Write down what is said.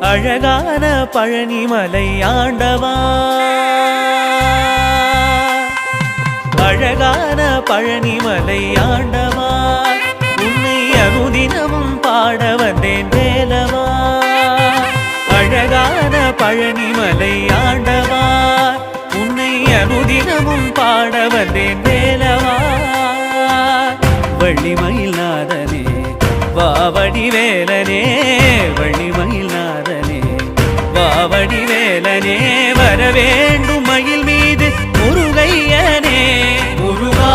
அழகான பழனிமலை ஆண்டவா, அழகான பழனிமலை ஆண்டவா, உன்னை அனுதினமும் பாட வந்தேன் வேலவா. அழகான பழனிமலை ஆண்டவா, உன்னை அனுதினமும் பாட வந்தேன் வேலவா. வள்ளிமயில் நாதனே வாவடி வேலனே, வள்ளிமயில் நாதனே வாவடி வேலனே, வர வேண்டும் மயில் மீது முருகையனே முருகா.